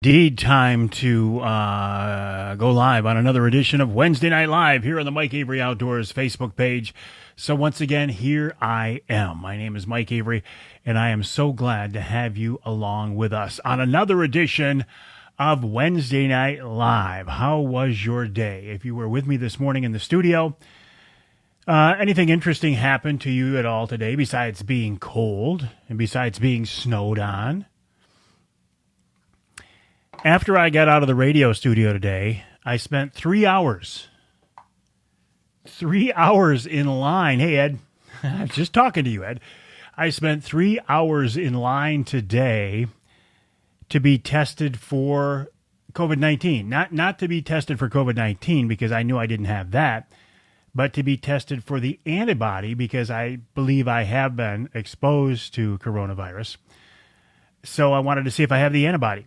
Indeed, time to go live on another edition of Wednesday Night Live here on the Mike Avery Outdoors Facebook page. So once again, here I am. My name is Mike Avery, and I am so glad to have you along with us on another edition of Wednesday Night Live. How was your day? If you were with me this morning in the studio, anything interesting happened to you at all today besides being cold and besides being snowed on? After I got out of the radio studio today, I spent 3 hours. 3 hours in line. Hey, Ed, I was just talking to you, Ed. I spent 3 hours in line today to be tested for COVID-19. Not to be tested for COVID-19 because I knew I didn't have that, but to be tested for the antibody because I believe I have been exposed to coronavirus. So I wanted to see if I have the antibody.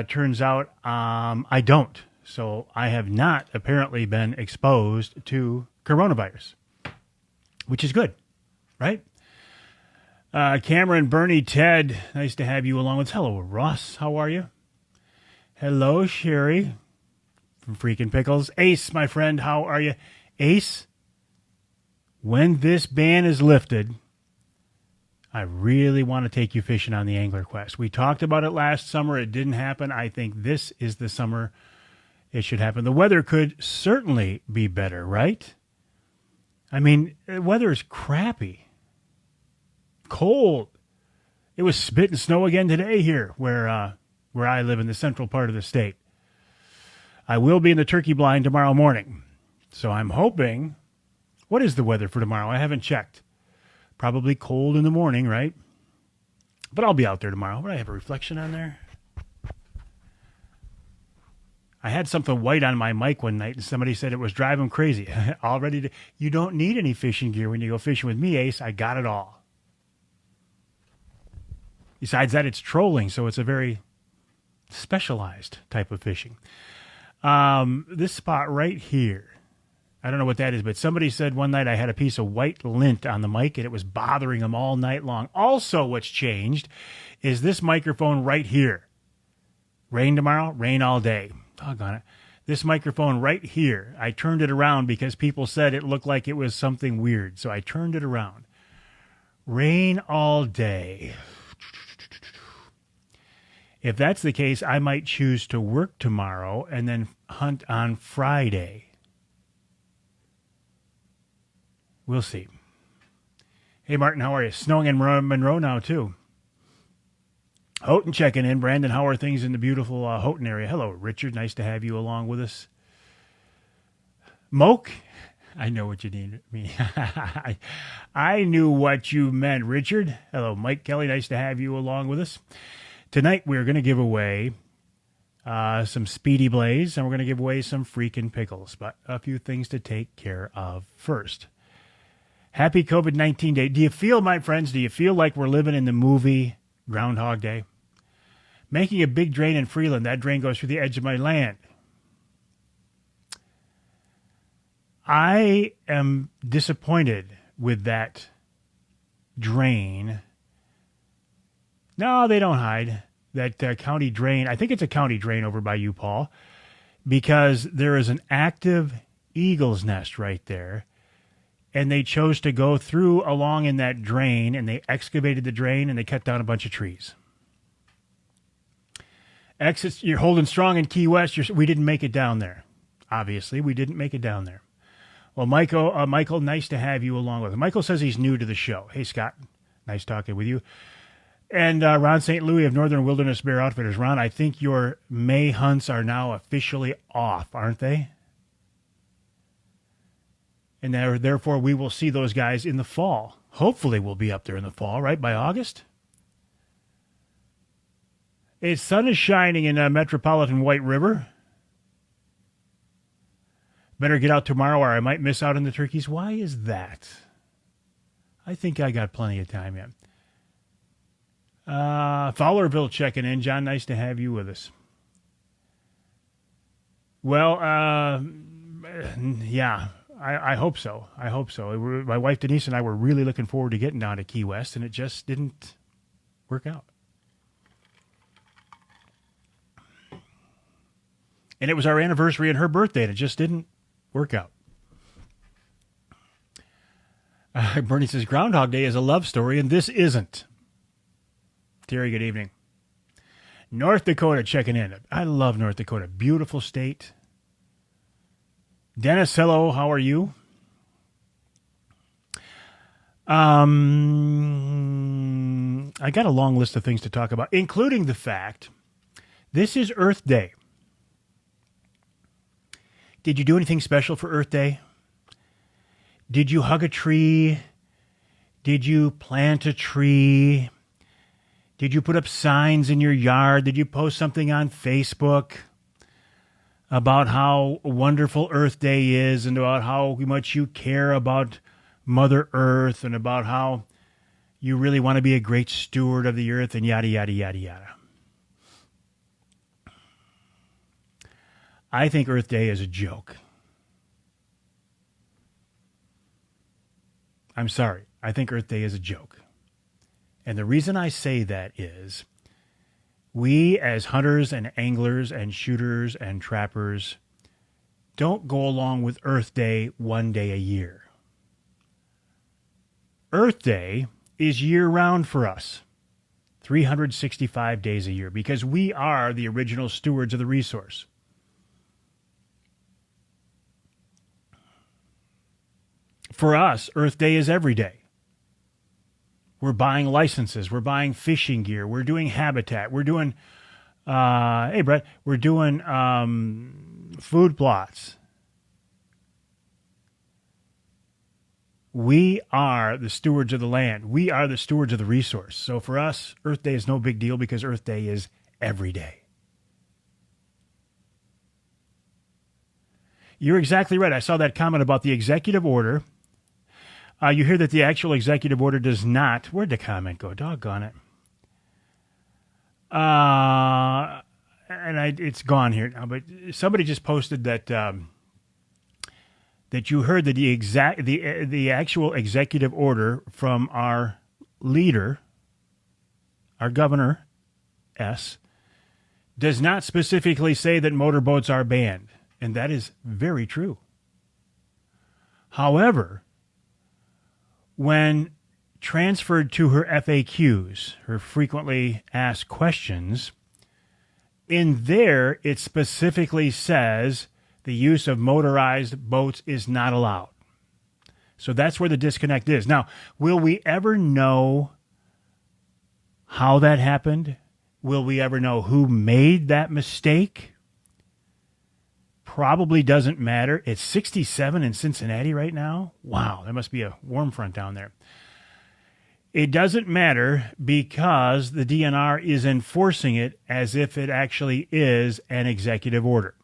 Turns out I don't. So I have not apparently been exposed to coronavirus, which is good, right? Cameron, Bernie, Ted, nice to have you along with. Hello, Ross. How are you? Hello, Sherry from Freakin' Pickles. Ace, my friend, how are you? Ace, when this ban is lifted, I really want to take you fishing on the Angler Quest. We talked about it last summer. It didn't happen. I think this is the summer it should happen. The weather could certainly be better, right? I mean, the weather is crappy. Cold. It was spit and snow again today here where I live in the central part of the state. I will be in the turkey blind tomorrow morning. So I'm hoping... What is the weather for tomorrow? I haven't checked. Probably cold in the morning, right? But I'll be out there tomorrow. Would I have a reflection on there? I had something white on my mic one night, and somebody said it was driving them crazy. You don't need any fishing gear when you go fishing with me, Ace. I got it all. Besides that, it's trolling, so it's a very specialized type of fishing. This spot right here. I don't know what that is, but somebody said one night I had a piece of white lint on the mic and it was bothering them all night long. Also, what's changed is this microphone right here. Rain tomorrow, rain all day. Doggone it. This microphone right here, I turned it around because people said it looked like it was something weird. So I turned it around. Rain all day. If that's the case, I might choose to work tomorrow and then hunt on Friday. We'll see. Hey, Martin, how are you? Snowing in Monroe now, too. Houghton checking in. Brandon, how are things in the beautiful Houghton area? Hello, Richard. Nice to have you along with us. Moke, I know what you need. I knew what you meant, Richard. Hello, Mike Kelly. Nice to have you along with us. Tonight, we're going to give away some Speedy Blaze, and we're going to give away some Freakin' Pickles, but a few things to take care of first. Happy COVID-19 Day. Do you feel, my friends, do you feel like we're living in the movie Groundhog Day? Making a big drain in Freeland. That drain goes through the edge of my land. I am disappointed with that drain. No, they don't hide. That county drain, I think it's a county drain over by you, Paul, because there is an active eagle's nest right there. And they chose to go through along in that drain, and they excavated the drain, and they cut down a bunch of trees. Exits, you're holding strong in Key West. We didn't make it down there. Obviously, we didn't make it down there. Well, Michael, nice to have you along with us. Michael says he's new to the show. Hey, Scott, nice talking with you. And Ron St. Louis of Northern Wilderness Bear Outfitters. Ron, I think your May hunts are now officially off, aren't they? And therefore, we will see those guys in the fall. Hopefully, we'll be up there in the fall, right, by August? The sun is shining in metropolitan White River. Better get out tomorrow or I might miss out on the turkeys. Why is that? I think I got plenty of time yet. Fowlerville checking in. John, nice to have you with us. Well, yeah. I hope so. I hope so. My wife Denise and I were really looking forward to getting down to Key West, and it just didn't work out. And it was our anniversary and her birthday, and it just didn't work out. Bernie says, Groundhog Day is a love story, and this isn't. Terry, good evening. North Dakota checking in. I love North Dakota. Beautiful state. Dennis, hello. How are you? I got a long list of things to talk about, including the fact this is Earth Day. Did you do anything special for Earth Day? Did you hug a tree? Did you plant a tree? Did you put up signs in your yard? Did you post something on Facebook about how wonderful Earth Day is and about how much you care about Mother Earth and about how you really want to be a great steward of the earth and yada, yada, yada, yada? I think Earth Day is a joke. I'm sorry. I think Earth Day is a joke. And the reason I say that is we as hunters and anglers and shooters and trappers don't go along with Earth Day one day a year. Earth Day is year-round for us, 365 days a year, because we are the original stewards of the resource. For us, Earth Day is every day. We're buying licenses. We're buying fishing gear. We're doing habitat. We're doing, hey, Brett, we're doing food plots. We are the stewards of the land. We are the stewards of the resource. So for us, Earth Day is no big deal because Earth Day is every day. You're exactly right. I saw that comment about the executive order. You hear that the actual executive order does not. Where'd the comment go? Doggone it. It's gone here now. But somebody just posted that that you heard that the actual executive order from our leader, our governor, does not specifically say that motorboats are banned, and that is very true. However, when transferred to her FAQs, her frequently asked questions, in there it specifically says the use of motorized boats is not allowed. So that's where the disconnect is. Now, will we ever know how that happened? Will we ever know who made that mistake? Probably doesn't matter. It's 67 in Cincinnati right now. Wow, there must be a warm front down there. It doesn't matter because the DNR is enforcing it as if it actually is an executive order.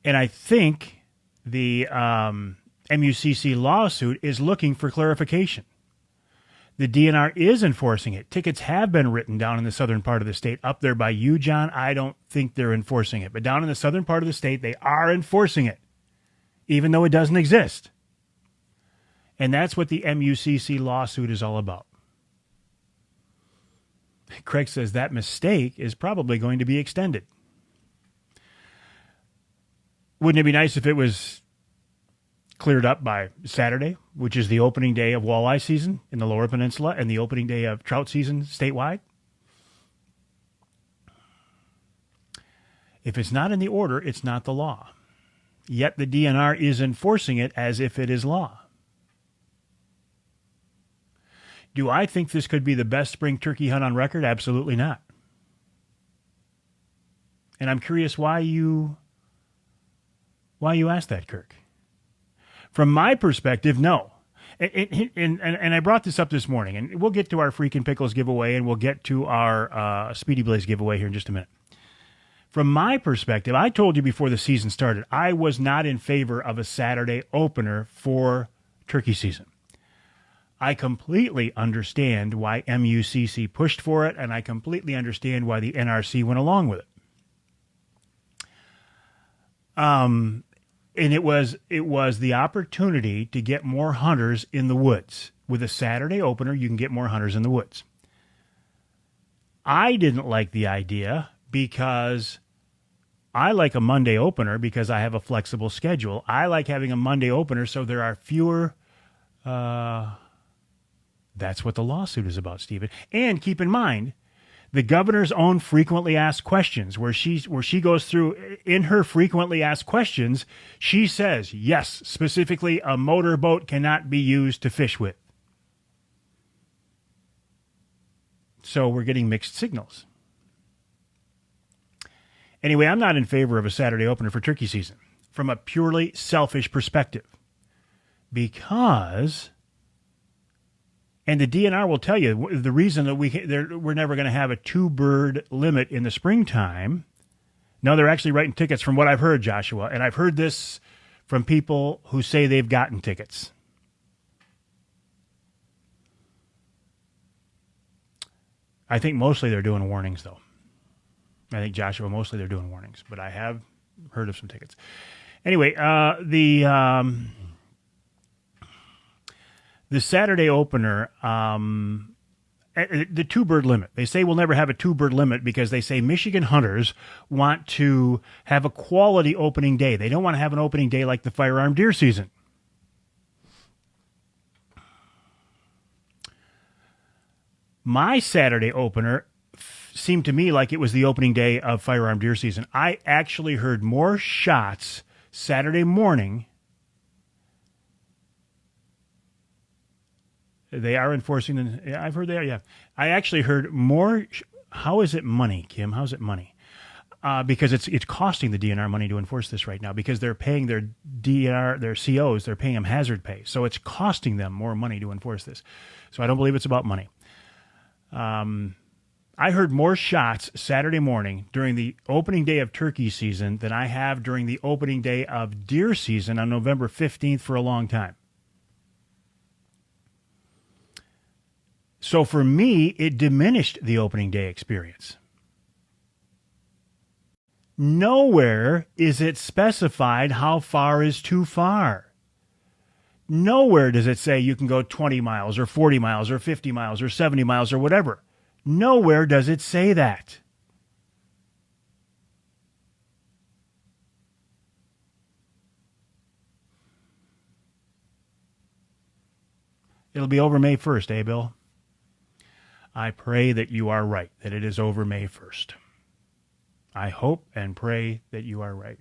And I think the MUCC lawsuit is looking for clarification. The DNR is enforcing it. Tickets have been written down in the southern part of the state. Up there by you, John, I don't think they're enforcing it. But down in the southern part of the state, they are enforcing it, even though it doesn't exist. And that's what the MUCC lawsuit is all about. Craig says that mistake is probably going to be extended. Wouldn't it be nice if it was cleared up by Saturday, which is the opening day of walleye season in the Lower Peninsula and the opening day of trout season statewide? If it's not in the order, it's not the law. Yet the DNR is enforcing it as if it is law. Do I think this could be the best spring turkey hunt on record? Absolutely not. And I'm curious why you asked that, Kirk. From my perspective, no. And I brought this up this morning, and we'll get to our Freakin' Pickles giveaway, and we'll get to our Speedy Blaze giveaway here in just a minute. From my perspective, I told you before the season started, I was not in favor of a Saturday opener for turkey season. I completely understand why MUCC pushed for it, and I completely understand why the NRC went along with it. And it was the opportunity to get more hunters in the woods. With a Saturday opener, you can get more hunters in the woods. I didn't like the idea because I like a Monday opener because I have a flexible schedule. I like having a Monday opener so there are fewer. That's what the lawsuit is about, Stephen. And keep in mind, the governor's own frequently asked questions, where she goes through in her frequently asked questions, she says, yes, specifically, a motorboat cannot be used to fish with. So we're getting mixed signals. Anyway, I'm not in favor of a Saturday opener for turkey season from a purely selfish perspective. Because, and the DNR will tell you, the reason that we're never going to have a 2-bird limit in the springtime. No, they're actually writing tickets from what I've heard, Joshua. And I've heard this from people who say they've gotten tickets. I think mostly they're doing warnings, though. I think, Joshua, mostly they're doing warnings. But I have heard of some tickets. Anyway, the Saturday opener, the 2-bird limit. They say we'll never have a 2-bird limit because they say Michigan hunters want to have a quality opening day. They don't want to have an opening day like the firearm deer season. My Saturday opener seemed to me like it was the opening day of firearm deer season. I actually heard more shots Saturday morning. They are enforcing. I've heard they are, yeah. I actually heard more. How is it money, Kim? How's it money? Because it's costing the DNR money to enforce this right now because they're paying their DNR, their COs, they're paying them hazard pay. So it's costing them more money to enforce this. So I don't believe it's about money. I heard more shots Saturday morning during the opening day of turkey season than I have during the opening day of deer season on November 15th for a long time. So for me, it diminished the opening day experience. Nowhere is it specified how far is too far. Nowhere does it say you can go 20 miles or 40 miles or 50 miles or 70 miles or whatever. Nowhere does it say that. It'll be over May 1st, eh, Bill? I pray that you are right, that it is over May 1st. I hope and pray that you are right.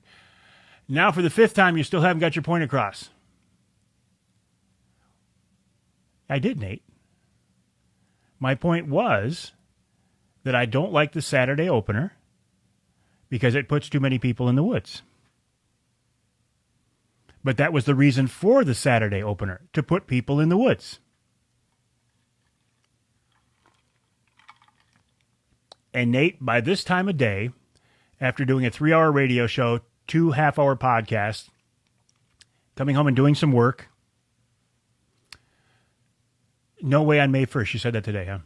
Now, for the 5th time, you still haven't got your point across. I did, Nate. My point was that I don't like the Saturday opener because it puts too many people in the woods. But that was the reason for the Saturday opener, to put people in the woods. And Nate, by this time of day, after doing a 3-hour radio show, 2 half-hour podcasts, coming home and doing some work, no way on May 1st. You said that today, huh?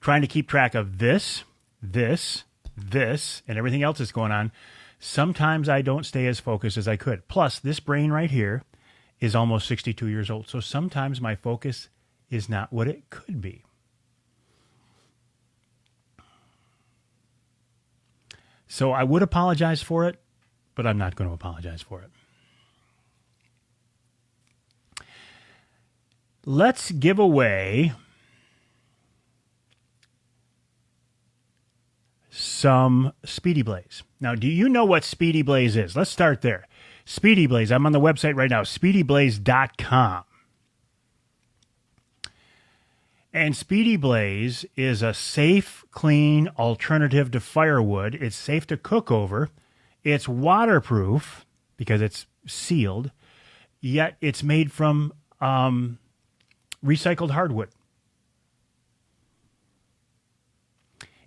Trying to keep track of this, and everything else that's going on. Sometimes I don't stay as focused as I could. Plus, this brain right here is almost 62 years old. So sometimes my focus is not what it could be. So I would apologize for it, but I'm not going to apologize for it. Let's give away some Speedy Blaze. Now, do you know what Speedy Blaze is? Let's start there. Speedy Blaze, I'm on the website right now, speedyblaze.com. And Speedy Blaze is a safe, clean alternative to firewood. It's safe to cook over. It's waterproof because it's sealed, yet it's made from recycled hardwood.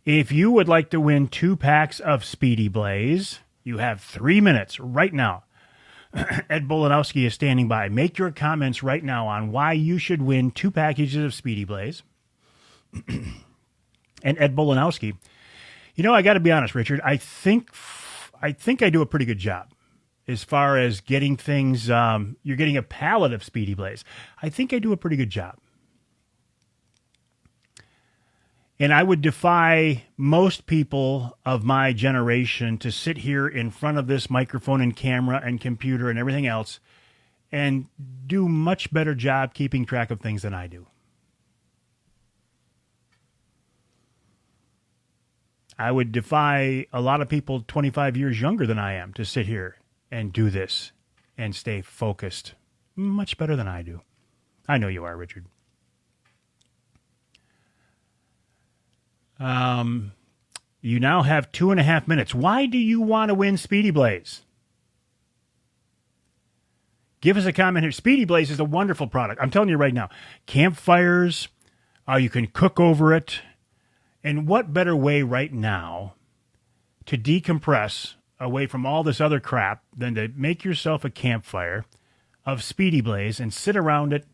If you would like to win 2 packs of Speedy Blaze, you have 3 minutes right now. Ed Bolanowski is standing by. Make your comments right now on why you should win 2 packages of Speedy Blaze. And Ed Bolanowski, you know, I got to be honest, Richard, I think I do a pretty good job as far as getting things. You're getting a pallet of Speedy Blaze. I think I do a pretty good job. And I would defy most people of my generation to sit here in front of this microphone and camera and computer and everything else and do much better job keeping track of things than I do. I would defy a lot of people 25 years younger than I am to sit here and do this and stay focused much better than I do. I know you are, Richard. You now have 2.5 minutes. Why do you want to win Speedy Blaze? Give us a comment here. Speedy Blaze is a wonderful product. I'm telling you right now. Campfires, you can cook over it. And what better way right now to decompress away from all this other crap than to make yourself a campfire of Speedy Blaze and sit around it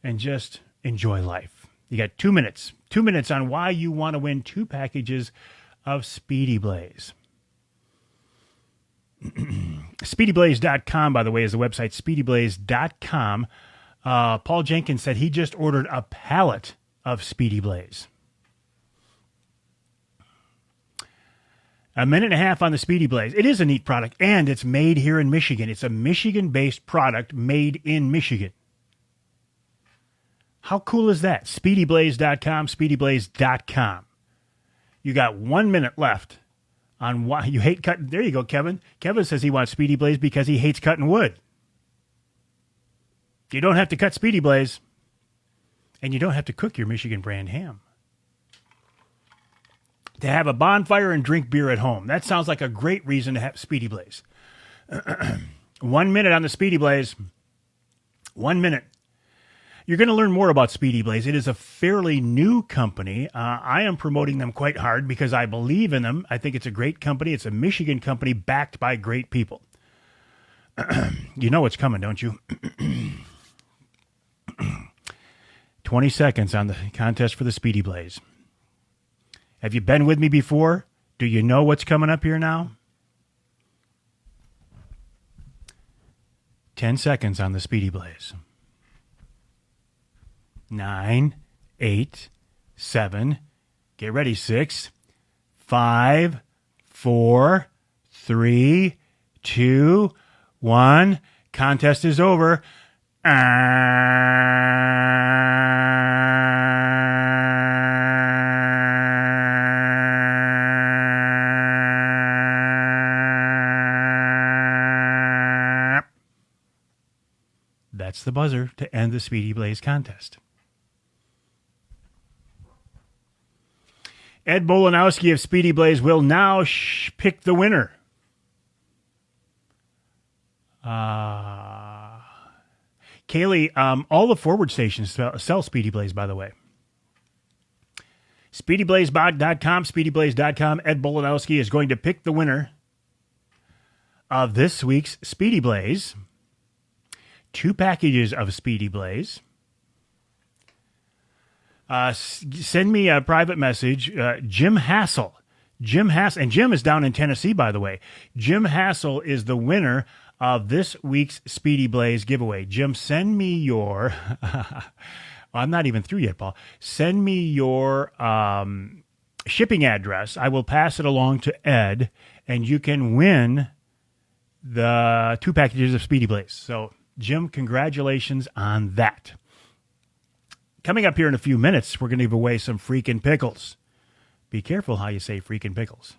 and just enjoy life. You got 2 minutes. 2 minutes on why you want to win 2 packages of Speedy Blaze. SpeedyBlaze.com, by the way, is the website, SpeedyBlaze.com. Paul Jenkins said he just ordered a pallet of Speedy Blaze. 1.5 minutes on the Speedy Blaze. It is a neat product, and it's made here in Michigan. It's a Michigan-based product made in Michigan. How cool is that? SpeedyBlaze.com, SpeedyBlaze.com. You got 1 minute left on why you hate cutting. There you go, Kevin. Kevin says he wants Speedy Blaze because he hates cutting wood. You don't have to cut Speedy Blaze, and you don't have to cook your Michigan brand ham. To have a bonfire and drink beer at home. That sounds like a great reason to have Speedy Blaze. 1 minute on the Speedy Blaze. 1 minute. You're going to learn more about Speedy Blaze. It is a fairly new company. I am promoting them quite hard because I believe in them. I think it's a great company. It's a Michigan company backed by great people. You know what's coming, don't you? 20 seconds on the contest for the Speedy Blaze. Have you been with me before? Do you know what's coming up here now? 10 seconds on the Speedy Blaze. 9, 8, 7, get ready, 6, 5, 4, 3, 2, 1. Contest is over. That's the buzzer to end the Speedy Blaze contest. Ed Bolanowski of Speedy Blaze will now pick the winner. Kaylee, all the forward stations sell Speedy Blaze, by the way. SpeedyBlaze.com, SpeedyBlaze.com. Ed Bolanowski is going to pick the winner of this week's Speedy Blaze. 2 packages of Speedy Blaze. Send me a private message. Jim Hassel. And Jim is down in Tennessee, by the way. Jim Hassel is the winner of this week's Speedy Blaze giveaway. Jim, send me your... I'm not even through yet, Paul. Send me your shipping address. I will pass it along to Ed, and you can win the 2 packages of Speedy Blaze. So, Jim, congratulations on that. Coming up here in a few minutes, we're going to give away some freaking pickles. Be careful how you say freaking pickles.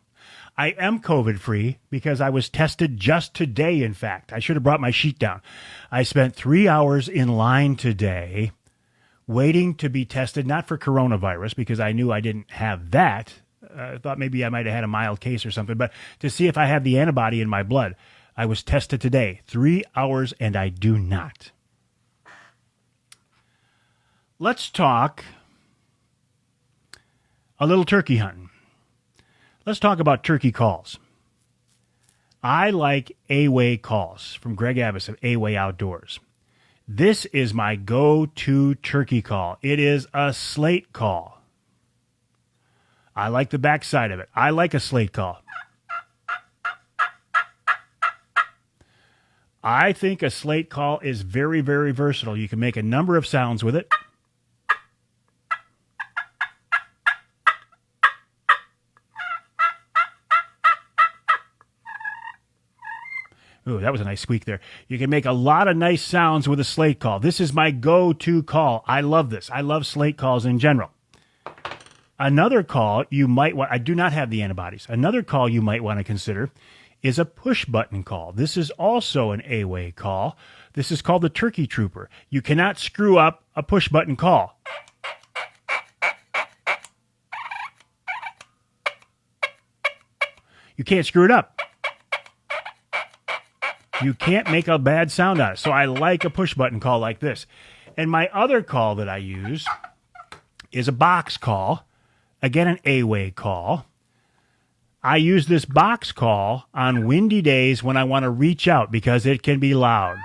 I am COVID-free because I was tested just today, in fact. I should have brought my sheet down. I spent 3 hours in line today waiting to be tested, not for coronavirus, because I knew I didn't have that. I thought maybe I might have had a mild case or something, but to see if I have the antibody in my blood. I was tested today. 3 hours, and I do not. Let's talk a little turkey hunting. Let's talk about turkey calls. I like A-Way calls from Greg Abbas of A-Way Outdoors. This is my go-to turkey call. It is a slate call. I like the backside of it. I like a slate call. I think a slate call is very, very versatile. You can make a number of sounds with it. Ooh, that was a nice squeak there. You can make a lot of nice sounds with a slate call. This is my go-to call. I love this. I love slate calls in general. Another call you might want, I do not have the antibodies. Another call you might want to consider is a push button call. This is also an A-way call. This is called the Turkey Trooper. You cannot screw up a push button call. You can't screw it up. You can't make a bad sound on it. So I like a push button call like this. And my other call that I use is a box call. Again, an A-way call. I use this box call on windy days when I want to reach out because it can be loud.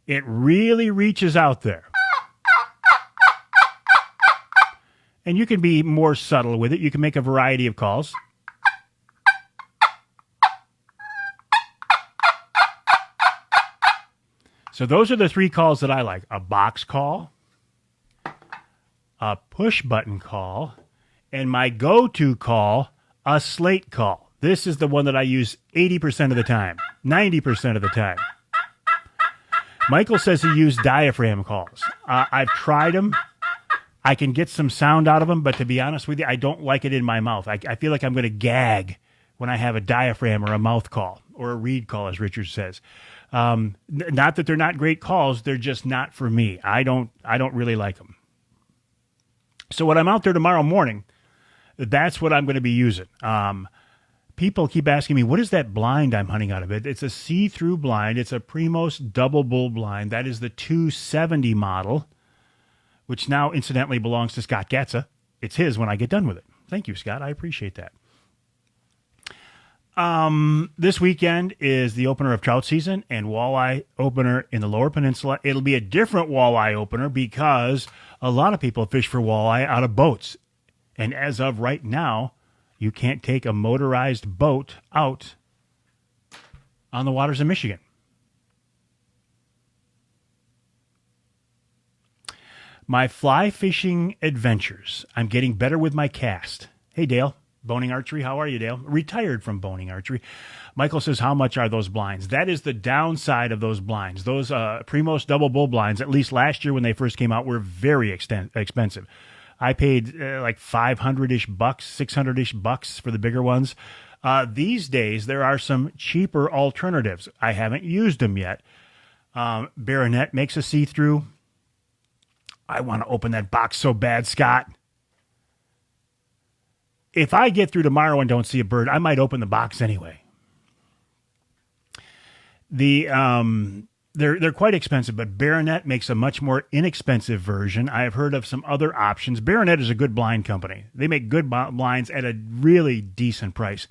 It really reaches out there. And you can be more subtle with it. You can make a variety of calls. So those are the three calls that I like. A box call, a push button call, and my go-to call, a slate call. This is the one that I use 80% of the time, 90% of the time. Michael says he used diaphragm calls. I've tried them. I can get some sound out of them, but to be honest with you, I don't like it in my mouth. I feel like I'm going to gag when I have a diaphragm or a mouth call or a reed call, as Richard says. Not that they're not great calls, they're just not for me. I don't really like them. So when I'm out there tomorrow morning, that's what I'm going to be using. People keep asking me, what is that blind I'm hunting out of it? It's a see-through blind. It's a Primos double bull blind. That is the 270 model, which now incidentally belongs to Scott Gatza. It's his when I get done with it. Thank you, Scott. I appreciate that. This weekend is the opener of trout season and walleye opener in the Lower Peninsula. It'll be a different walleye opener because a lot of people fish for walleye out of boats. And as of right now, you can't take a motorized boat out on the waters of Michigan. My fly fishing adventures. I'm getting better with my cast. Hey, Dale. Boning Archery, how are you, Dale? Retired from Boning Archery. Michael says, how much are those blinds? That is the downside of those blinds. Those Primos double bull blinds, at least last year when they first came out, were very expensive. I paid like $500-ish bucks, $600-ish bucks for the bigger ones. These days, there are some cheaper alternatives. I haven't used them yet. Baronet makes a see-through. I want to open that box so bad, Scott. If I get through tomorrow and don't see a bird, I might open the box anyway. They're quite expensive, but Baronet makes a much more inexpensive version. I have heard of some other options. Baronet is a good blind company. They make good blinds at a really decent price.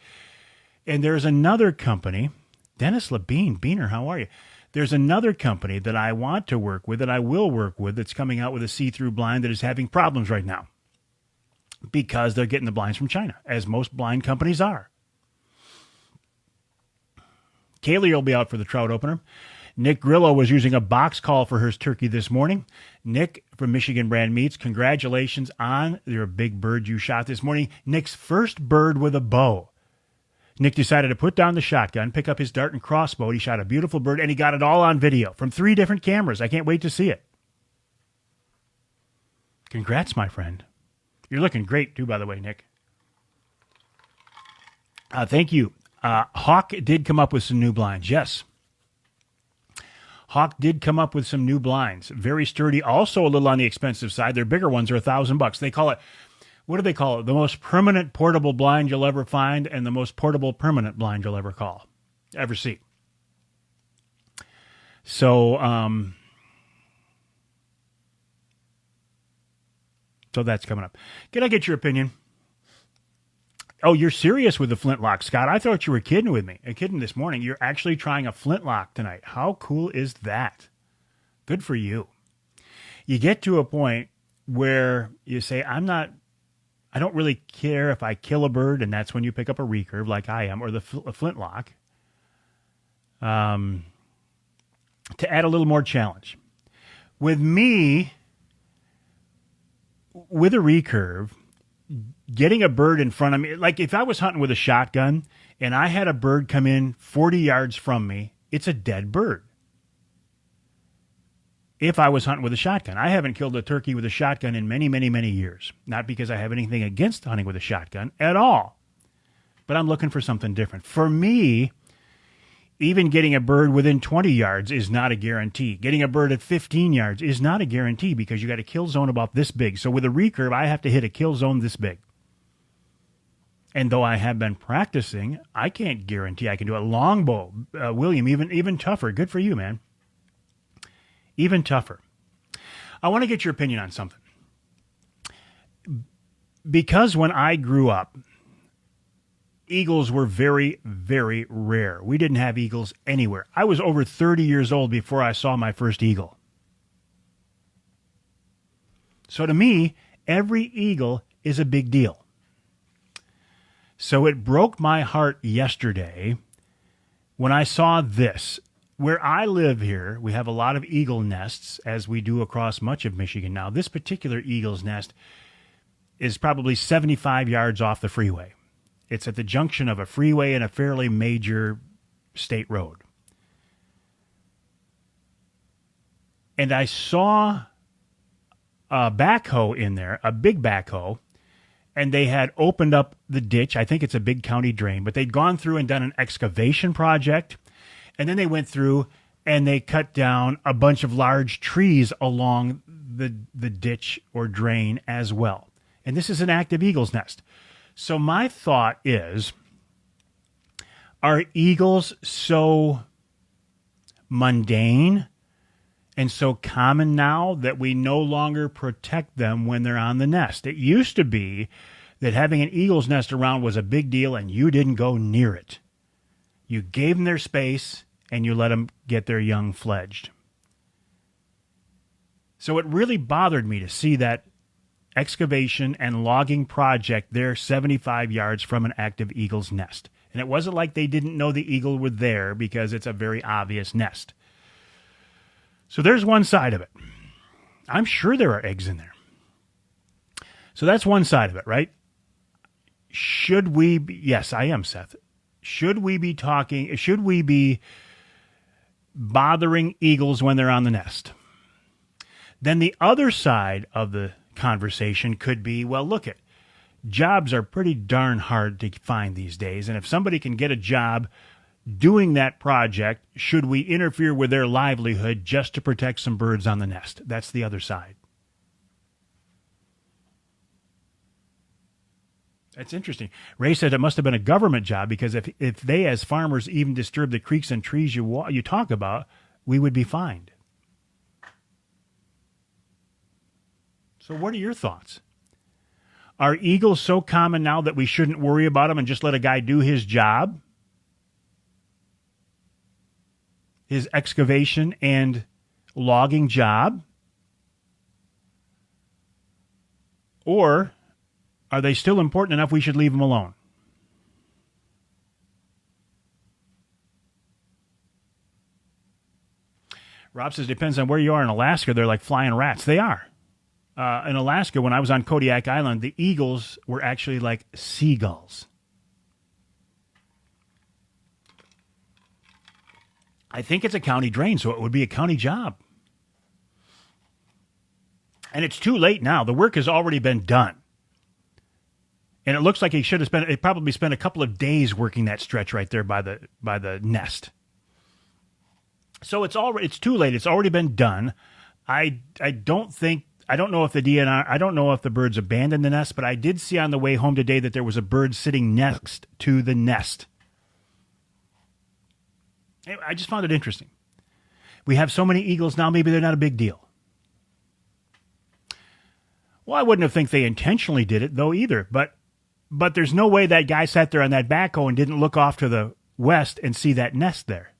And there's another company, Dennis Labine. Beaner, how are you? There's another company that I want to work with, that I will work with, that's coming out with a see-through blind that is having problems right now, because they're getting the blinds from China, as most blind companies are. Kaylee will be out for the trout opener. Nick Grillo was using a box call for his turkey this morning. Nick from Michigan Brand Meats, congratulations on your big bird you shot this morning. Nick's first bird with a bow. Nick decided to put down the shotgun, pick up his dart and crossbow. He shot a beautiful bird, and he got it all on video from 3 different cameras. I can't wait to see it. Congrats, my friend. You're looking great, too, by the way, Nick. Thank you. Hawk did come up with some new blinds. Yes. Hawk did come up with some new blinds. Very sturdy. Also a little on the expensive side. Their bigger ones are $1,000. They call it, what do they call it? The most permanent portable blind you'll ever find and the most portable permanent blind you'll ever see. So that's coming up. Can I get your opinion? Oh, you're serious with the flintlock, Scott. I thought you were kidding with me. Kidding this morning. You're actually trying a flintlock tonight. How cool is that? Good for you. You get to a point where you say, I don't really care if I kill a bird, and that's when you pick up a recurve like I am, or the flintlock, to add a little more challenge. With me, with a recurve, getting a bird in front of me, like if I was hunting with a shotgun and I had a bird come in 40 yards from me, it's a dead bird. If I was hunting with a shotgun, I haven't killed a turkey with a shotgun in many, many, many years. Not because I have anything against hunting with a shotgun at all, but I'm looking for something different. For me, even getting a bird within 20 yards is not a guarantee. Getting a bird at 15 yards is not a guarantee because you got a kill zone about this big. So with a recurve, I have to hit a kill zone this big. And though I have been practicing, I can't guarantee I can do a longbow. William, even tougher. Good for you, man. Even tougher. I want to get your opinion on something. Because when I grew up, eagles were very, very rare. We didn't have eagles anywhere. I was over 30 years old before I saw my first eagle. So to me, every eagle is a big deal. So it broke my heart yesterday when I saw this. Where I live here, we have a lot of eagle nests, as we do across much of Michigan. Now, this particular eagle's nest is probably 75 yards off the freeway. It's at the junction of a freeway and a fairly major state road. And I saw a backhoe in there, a big backhoe, and they had opened up the ditch. I think it's a big county drain, but they'd gone through and done an excavation project. And then they went through and they cut down a bunch of large trees along the ditch or drain as well. And this is an active eagle's nest. So my thought is, are eagles so mundane and so common now that we no longer protect them when they're on the nest? It used to be that having an eagle's nest around was a big deal and you didn't go near it. You gave them their space and you let them get their young fledged. So it really bothered me to see that excavation and logging project there 75 yards from an active eagle's nest. And it wasn't like they didn't know the eagle were there because it's a very obvious nest. So there's one side of it. I'm sure there are eggs in there. So that's one side of it, right? Should we be, yes, I am, Seth. Should we be bothering eagles when they're on the nest? Then the other side of the conversation could be, well, look, jobs are pretty darn hard to find these days. And if somebody can get a job doing that project, should we interfere with their livelihood just to protect some birds on the nest? That's the other side. That's interesting. Ray said it must have been a government job because if they as farmers even disturb the creeks and trees you talk about, we would be fined. So what are your thoughts? Are eagles so common now that we shouldn't worry about them and just let a guy do his job? His excavation and logging job? Or are they still important enough we should leave them alone? Rob says, depends on where you are in Alaska. They're like flying rats. They are. In Alaska, when I was on Kodiak Island, the eagles were actually like seagulls. I think it's a county drain, so it would be a county job. And it's too late now. The work has already been done. And it looks like he probably spent a couple of days working that stretch right there by the nest. So it's too late. It's already been done. I don't know if the DNR, I don't know if the birds abandoned the nest, but I did see on the way home today that there was a bird sitting next to the nest. I just found it interesting. We have so many eagles now, maybe they're not a big deal. Well, I wouldn't have think they intentionally did it, though, either. But there's no way that guy sat there on that backhoe and didn't look off to the west and see that nest there.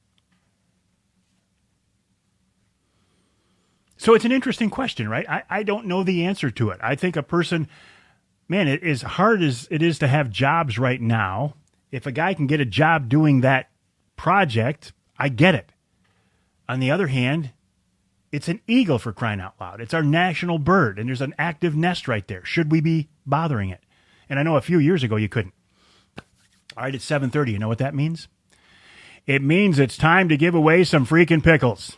So it's an interesting question, right? I don't know the answer to it. I think a person, man, it is hard as it is to have jobs right now. If a guy can get a job doing that project, I get it. On the other hand, it's an eagle, for crying out loud. It's our national bird, and there's an active nest right there. Should we be bothering it? And I know a few years ago you couldn't. All right, it's 7:30. You know what that means? It means it's time to give away some freaking pickles.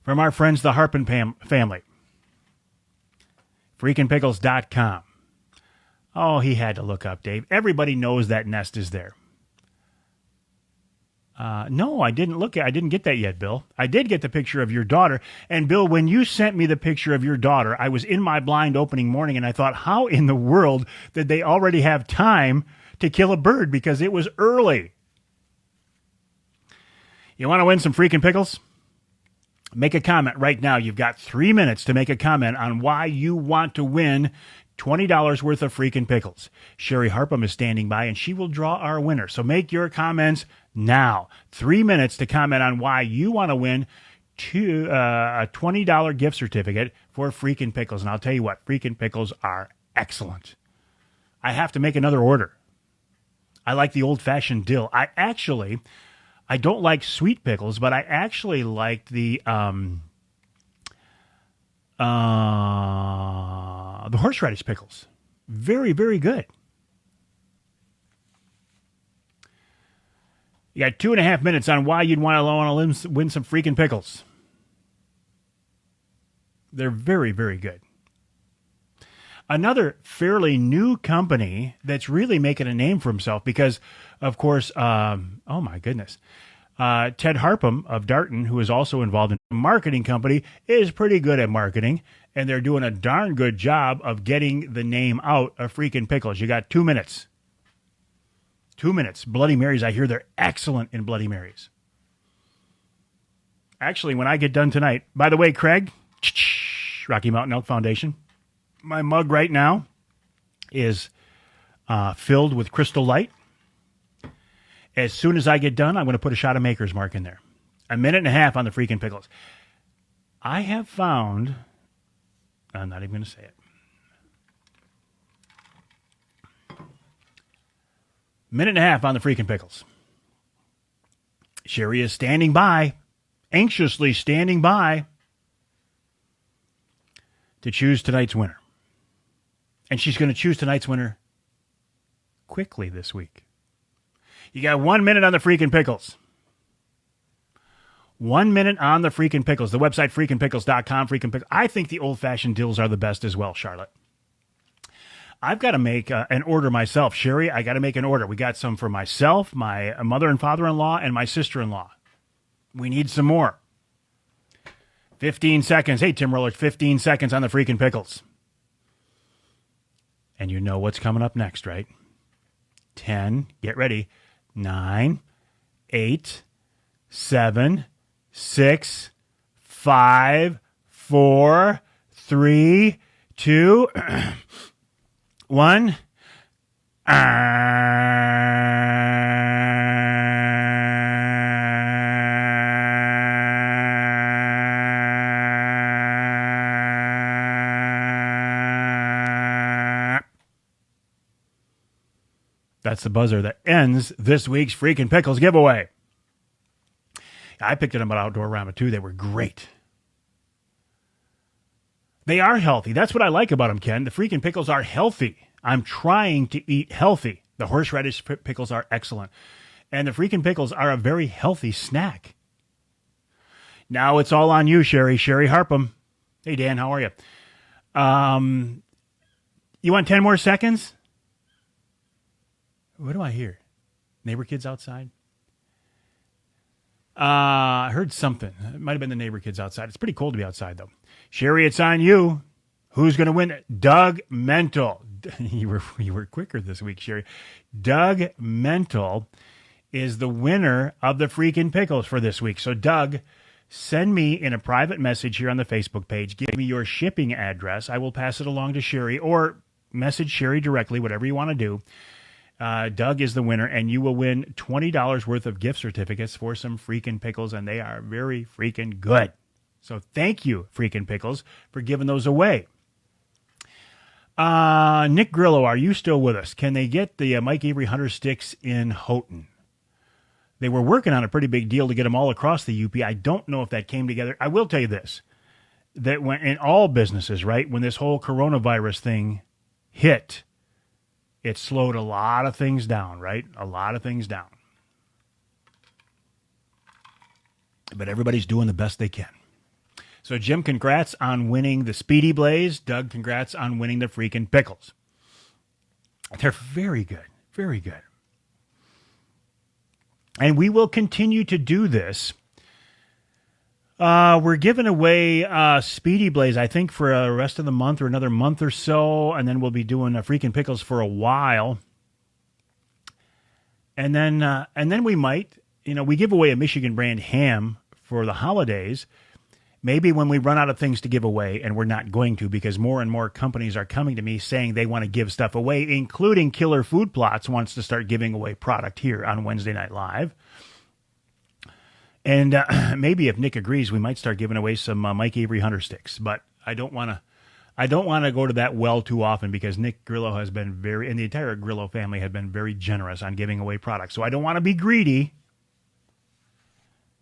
From our friends, the Harpin family. Freakinpickles.com. Oh, he had to look up, Dave. Everybody knows that nest is there. No, I didn't get that yet, Bill. I did get the picture of your daughter. And Bill, when you sent me the picture of your daughter, I was in my blind opening morning and I thought, how in the world did they already have time to kill a bird? Because it was early. You want to win some freaking pickles? Make a comment right now. You've got 3 minutes to make a comment on why you want to win $20 worth of freaking pickles. Sherry Harpum is standing by, and she will draw our winner. So make your comments now. 3 minutes to comment on why you want to win a $20 gift certificate for freaking pickles. And I'll tell you what, freaking pickles are excellent. I have to make another order. I like the old-fashioned dill. I don't like sweet pickles, but I actually like the horseradish pickles. Very, very good. You got 2.5 minutes on why you'd want to win some freaking pickles. They're very, very good. Another fairly new company that's really making a name for himself because, of course, oh my goodness, Ted Harpum of Darton, who is also involved in a marketing company, is pretty good at marketing, and they're doing a darn good job of getting the name out of freaking pickles. You got 2 minutes. 2 minutes. Bloody Marys, I hear they're excellent in Bloody Marys. Actually, when I get done tonight, by the way, Craig, Rocky Mountain Elk Foundation, my mug right now is filled with Crystal Light. As soon as I get done, I'm going to put a shot of Maker's Mark in there. 1.5 minutes on the freaking pickles. I have found, I'm not even going to say it. 1.5 minutes on the freaking pickles. Sherry is standing by, anxiously standing by to choose tonight's winner. And she's going to choose tonight's winner quickly this week. You got 1 minute on the freaking pickles. 1 minute on the freaking pickles. The website, freakinpickles.com. Freaking pickles. I think the old-fashioned dills are the best as well, Charlotte. I've got to make an order myself. Sherry, I got to make an order. We got some for myself, my mother and father-in-law, and my sister-in-law. We need some more. 15 seconds. Hey, Tim Roller, 15 seconds on the freaking pickles. And you know what's coming up next, right? 10, get ready. 9, 8, 7, 6, 5, 4, 3, 2, 1. That's the buzzer that ends this week's Freaking Pickles giveaway. I picked them at Outdoor Rama too. They were great. They are healthy. That's what I like about them, Ken. The Freaking Pickles are healthy. I'm trying to eat healthy. The horseradish pickles are excellent. And the Freaking Pickles are a very healthy snack. Now it's all on you, Sherry. Sherry Harpum. Hey, Dan, how are you? You want 10 more seconds? What do I hear? Neighbor kids outside? I heard something. It might have been the neighbor kids outside. It's pretty cold to be outside, though. Sherry, it's on you. Who's going to win? Doug Mental. You were quicker this week, Sherry. Doug Mental is the winner of the Freaking Pickles for this week. So, Doug, send me in a private message here on the Facebook page. Give me your shipping address. I will pass it along to Sherry, or message Sherry directly, whatever you want to do. Doug is the winner, and you will win $20 worth of gift certificates for some Freaking Pickles, and they are very freaking good. So thank you, Freaking Pickles, for giving those away. Nick Grillo, are you still with us? Can they get the Mike Avery Hunter sticks in Houghton? They were working on a pretty big deal to get them all across the UP. I don't know if that came together. I will tell you this, that when in all businesses, right, when this whole coronavirus thing hit, it slowed a lot of things down, right? A lot of things down. But everybody's doing the best they can. So Jim, congrats on winning the Speedy Blaze. Doug, congrats on winning the freaking pickles. They're very good. Very good. And we will continue to do this. We're giving away Speedy Blaze, I think, for the rest of the month or another month or so. And then we'll be doing freaking pickles for a while. And then we might, we give away a Michigan brand ham for the holidays. Maybe when we run out of things to give away, and we're not going to because more and more companies are coming to me saying they want to give stuff away, including Killer Food Plots wants to start giving away product here on Wednesday Night Live. And maybe if Nick agrees, we might start giving away some Mike Avery Hunter sticks. But I don't want to go to that well too often because Nick Grillo has been and the entire Grillo family have been very generous on giving away products. So I don't want to be greedy.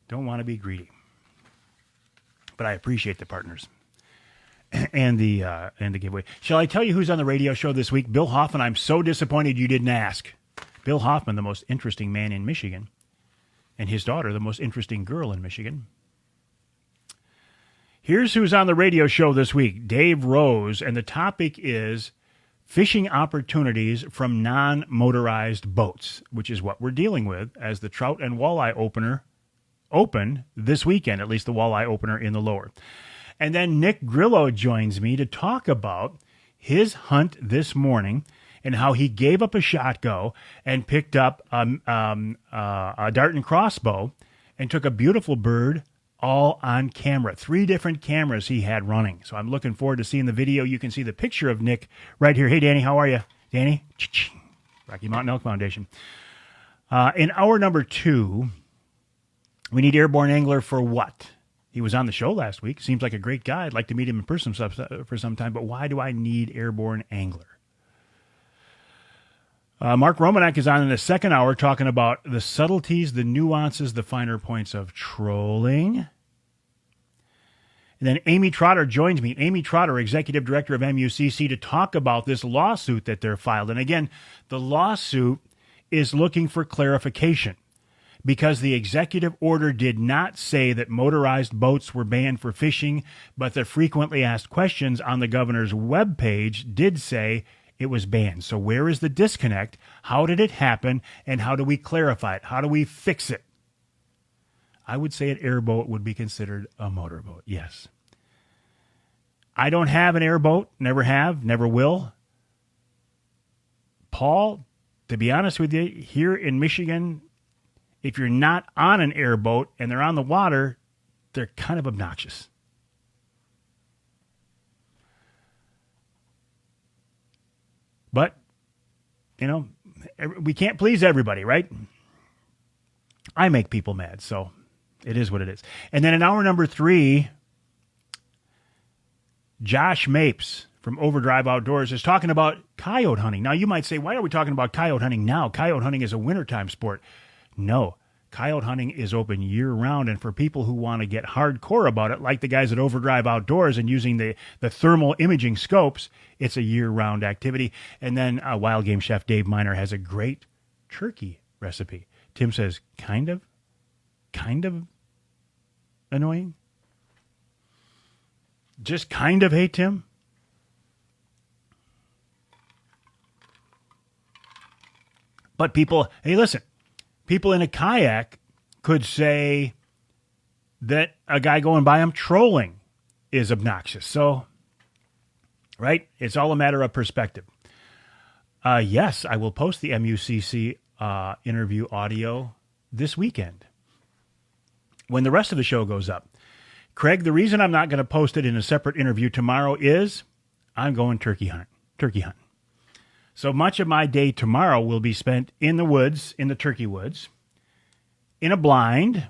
Don't want to be greedy. But I appreciate the partners and the giveaway. Shall I tell you who's on the radio show this week? Bill Hoffman. I'm so disappointed you didn't ask. Bill Hoffman, the most interesting man in Michigan, and his daughter, the most interesting girl in Michigan. Here's who's on the radio show this week. Dave Rose, and the topic is fishing opportunities from non-motorized boats, which is what we're dealing with as the trout and walleye open this weekend, at least the walleye opener in the lower. And then Nick Grillo joins me to talk about his hunt this morning and how he gave up a shotgun and picked up a dart and crossbow and took a beautiful bird all on camera. 3 different cameras he had running. So I'm looking forward to seeing the video. You can see the picture of Nick right here. Hey, Danny, how are you? Danny? Rocky Mountain Elk Foundation. In hour number 2, we need Airborne Angler for what? He was on the show last week. Seems like a great guy. I'd like to meet him in person for some time, but why do I need Airborne Angler? Mark Romanek is on in the second hour talking about the subtleties, the nuances, the finer points of trolling. And then Amy Trotter joins me. Amy Trotter, Executive Director of MUCC, to talk about this lawsuit that they're filed. And again, the lawsuit is looking for clarification, because the executive order did not say that motorized boats were banned for fishing, but the frequently asked questions on the governor's webpage did say it was banned. So where is the disconnect? How did it happen? And how do we clarify it? How do we fix it? I would say an airboat would be considered a motorboat, yes. I don't have an airboat, never have, never will. Paul, to be honest with you, here in Michigan, if you're not on an airboat and they're on the water, they're kind of obnoxious. But, we can't please everybody, right? I make people mad, so it is what it is. And then in hour number 3, Josh Mapes from Overdrive Outdoors is talking about coyote hunting. Now, you might say, why are we talking about coyote hunting now? Coyote hunting is a wintertime sport. No, coyote hunting is open year-round, and for people who want to get hardcore about it, like the guys at Overdrive Outdoors and using the thermal imaging scopes, it's a year-round activity. And then Wild Game Chef Dave Miner has a great turkey recipe. Tim says, kind of annoying? Just kind of, hey, Tim? But people, hey, listen. People in a kayak could say that a guy going by them trolling is obnoxious. So, right? It's all a matter of perspective. Yes, I will post the MUCC interview audio this weekend when the rest of the show goes up. Craig, the reason I'm not going to post it in a separate interview tomorrow is I'm going turkey hunting. So much of my day tomorrow will be spent in the woods, in the turkey woods, in a blind,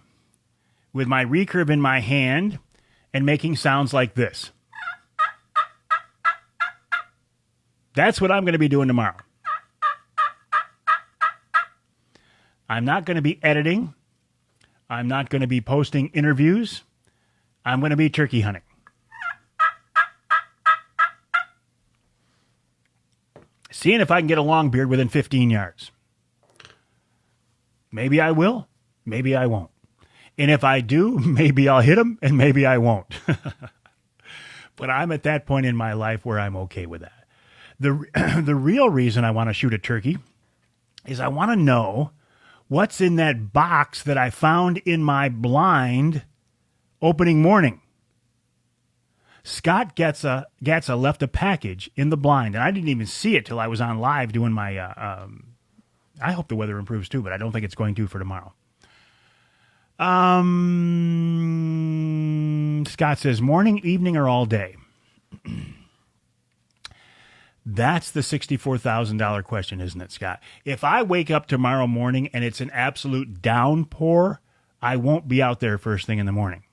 with my recurve in my hand, and making sounds like this. That's what I'm going to be doing tomorrow. I'm not going to be editing. I'm not going to be posting interviews. I'm going to be turkey hunting. seeing if I can get a long beard within 15 yards. Maybe I will, maybe I won't. And if I do, maybe I'll hit him and maybe I won't. But I'm at that point in my life where I'm okay with that. The real reason I want to shoot a turkey is I want to know what's in that box that I found in my blind opening morning. Scott Getza left a package in the blind, and I didn't even see it till I was on live doing my, I hope the weather improves too, but I don't think it's going to for tomorrow. Scott says, morning, evening, or all day? That's the $64,000 question, isn't it, Scott? If I wake up tomorrow morning and it's an absolute downpour, I won't be out there first thing in the morning.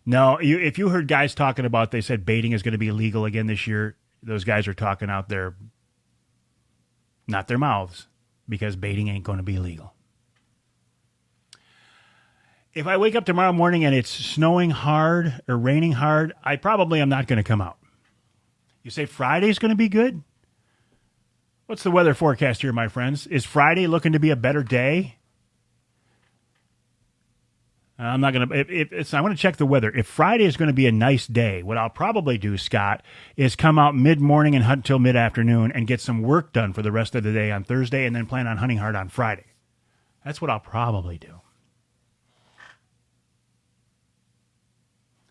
No, if you heard guys talking about, they said baiting is going to be illegal again this year, those guys are talking out their, not their mouths, because baiting ain't going to be illegal. If I wake up tomorrow morning and it's snowing hard or raining hard, I probably am not going to come out. You say Friday's going to be good? What's the weather forecast here, my friends? Is Friday looking to be a better day? I'm not going to. I want to check the weather. If Friday is going to be a nice day, what I'll probably do, Scott, is come out mid-morning and hunt until mid-afternoon and get some work done for the rest of the day on Thursday and then plan on hunting hard on Friday. That's what I'll probably do.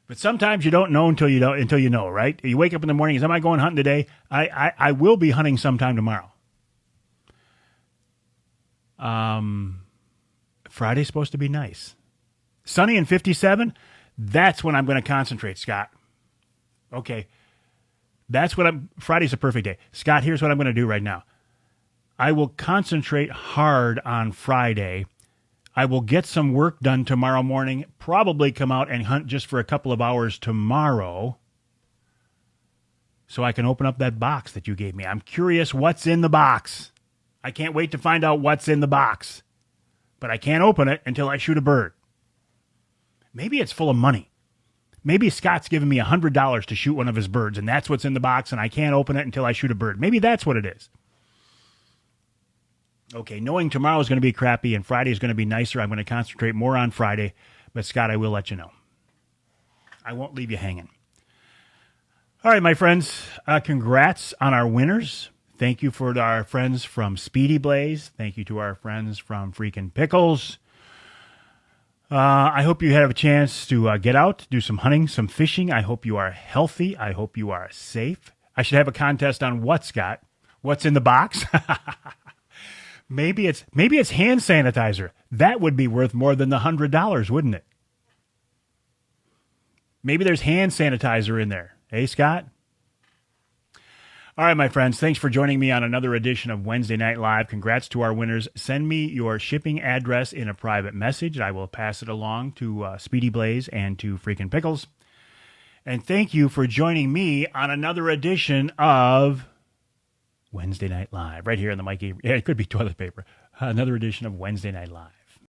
But sometimes you don't know until you know, right? You wake up in the morning, am I going hunting today? I will be hunting sometime tomorrow. Friday's supposed to be nice. Sunny and 57, that's when I'm going to concentrate, Scott. Okay. Friday's a perfect day. Scott, here's what I'm going to do right now. I will concentrate hard on Friday. I will get some work done tomorrow morning, probably come out and hunt just for a couple of hours tomorrow so I can open up that box that you gave me. I'm curious what's in the box. I can't wait to find out what's in the box. But I can't open it until I shoot a bird. Maybe it's full of money. Maybe Scott's giving me $100 to shoot one of his birds, and that's what's in the box, and I can't open it until I shoot a bird. Maybe that's what it is. Okay, knowing tomorrow is going to be crappy and Friday is going to be nicer, I'm going to concentrate more on Friday. But, Scott, I will let you know. I won't leave you hanging. All right, my friends, congrats on our winners. Thank you for our friends from Speedy Blaze. Thank you to our friends from Freakin' Pickles. I hope you have a chance to get out, do some hunting, some fishing. I hope you are healthy. I hope you are safe. I should have a contest on what, Scott? What's in the box? Maybe it's hand sanitizer. That would be worth more than the $100, wouldn't it? Maybe there's hand sanitizer in there. Hey, Scott? All right, my friends, thanks for joining me on another edition of Wednesday Night Live. Congrats to our winners. Send me your shipping address in a private message. I will pass it along to Speedy Blaze and to Freakin' Pickles. And thank you for joining me on another edition of Wednesday Night Live, right here on the Mikey. Yeah, it could be toilet paper. Another edition of Wednesday Night Live.